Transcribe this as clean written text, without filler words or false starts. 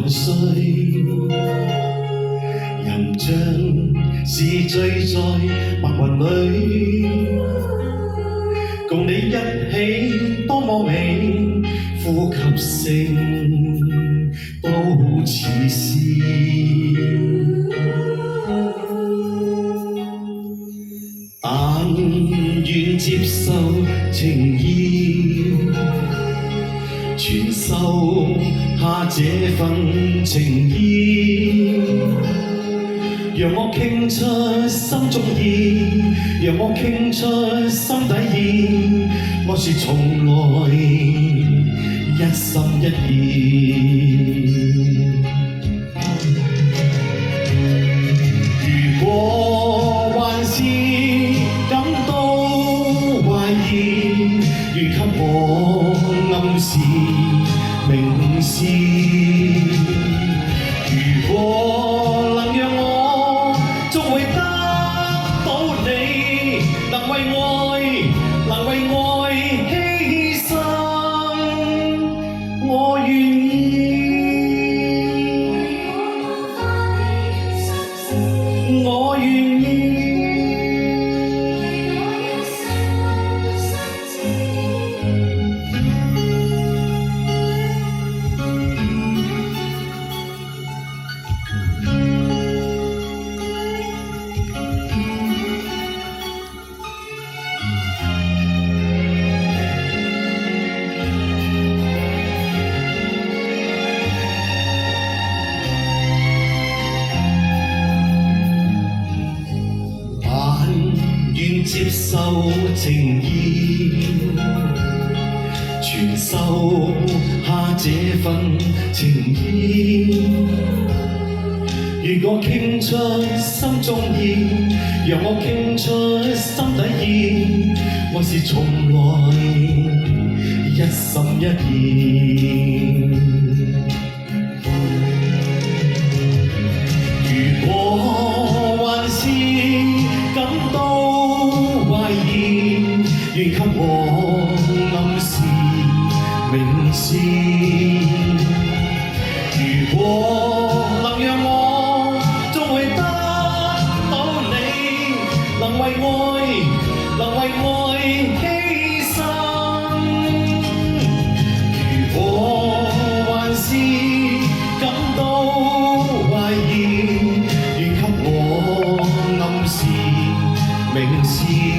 歲，人像是醉在白雲裏，共你一起多麼美，呼吸聲都似詩。但願接受情意，傳授下這份情意，讓我傾出心中意，讓我傾出心底意，我說從來一心一意。如果還是感到懷疑，願給我暗示明示。如果能讓我終會得到你，能為愛犧牲，我願意，我願意。願接受情意，傳授下這份情意。如果傾出心中意，讓我傾出心底意，我是從來一心一意。如果還是感到願給我暗示明示，如果能讓我終會得到你，能為愛犧牲。如果還是感到懷疑，願給我暗示明示。